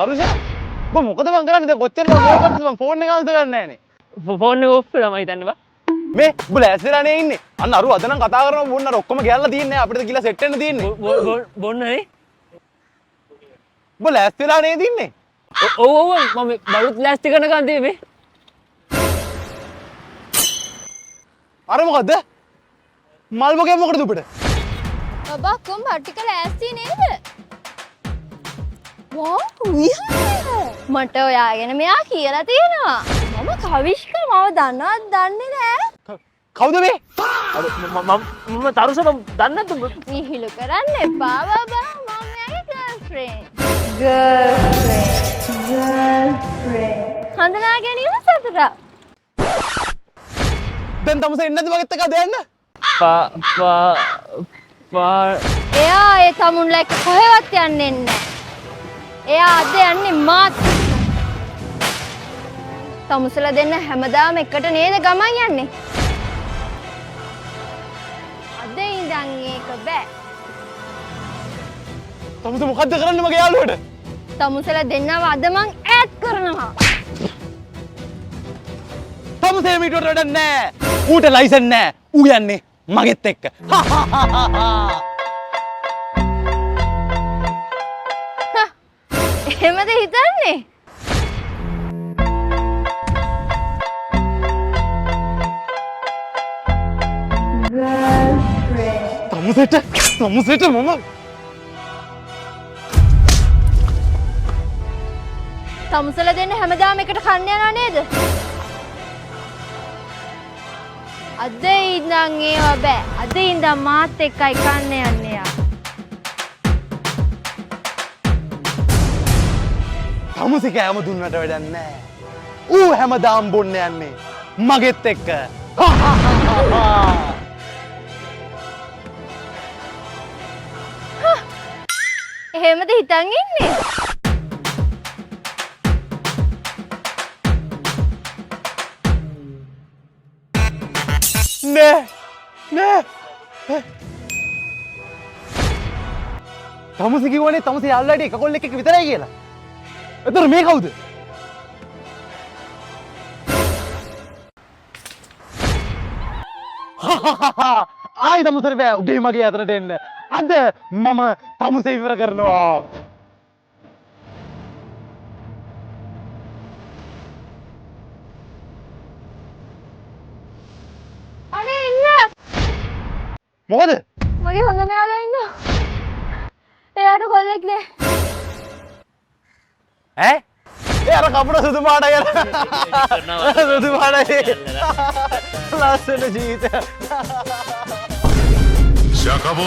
අරුෂා ඔබ මොකද මං කරන්නේ දැන් කොච්චර මම ෆෝන් එක ආන්සර් කරන්නේ නැහනේ. ෆෝන් එක ඔෆ් කරලා මම හිතන්නේ බා. මේ ඔබ ලෑස්තිලානේ ඉන්නේ. අන්න අරු අද නම් කතා කරනවා බොන්න අර ඔක්කොම ගෑල්ලා තියන්නේ අපිට කියලා සෙට් වෙන්න තියෙන්නේ. බොන්නනේ. ඔබ ලෑස්තිලා නේද ඉන්නේ? ඔව් ඔව් මම බඩුත් ලෑස්ති කරනකන් තිබේ. අර මොකද්ද? මල් මොකේ මොකටද උඹට? බබා කොම් බට්ටික ලෑස්ති නේද? විහාර මට ඔයා ගැන මෙයා කියලා තියෙනවා. මම කවිෂ්ක මම දන්නවත් දන්නේ නෑ. කවුද මේ? මම තරුස දන්නේ නැද්ද? විහිළු කරන්න එපා බබා. මම මෙයාගේ ගර්ල්ෆ්‍රෙන්ඩ්. හඳුනා ගැනීම සතුටක්. දැන් තමස එන්නේ නැද්ද මගෙත් එක්ක දෙන්න? එයා ඒ තමුන්ලා එක්ක කොහෙවත් යන්නේ නැහැ. එයා අද යන්නේ මාත්. තමුසලා දෙන්න හැමදාම එකට නේද ගමන් යන්නේ. අද ඉඳන් ඒක බෑ. තමස මොකද්ද කරන්නේ මගේ යාළුවට? තමුසලා දෙන්නව අද මං ඈඩ් කරනවා. තමසේ මීටට වැඩක් නෑ. ඌට ලයිසන් නෑ. ඌ යන්නේ මගෙත් එක්ක. එහෙමද හිතන්නේ? තමසට මම තමුසලා දෙන්න හැමදාම එකට කන්න යනවා නේද? අද ඉඳන් ඒවා බෑ. අද ඉඳන් මාත් එක්කයි කන්න යන්නේ යා. තමසේ කෑම දුන්නට වැඩක් නෑ. ඌ හැමදාම බොන්න යන්නේ මගෙත් එක්ක. එහෙමද හිතන් ඉන්නේ? නෑ. තමසේ කිව්වනේ තමසේ යාළුවාට එක කොල්ලෙක් එක්ක විතරයි කියලා. එතකොට මේ කවුද? ආයි තමසට බෑ උගේ මගේ අතට එන්න. අද මම තමසේ ඉවර කරනවා. අනේ ඉන්න. මොකද? මගේ හොඳ නෑලා ඉන්නවා. එයාට කොල්ලෙක් නෑ. ඈ? ඒ අර කපුට සුදු පාට කියලා. සුදු පාටයි. ලස්සන ජීවිතය. Se acabó.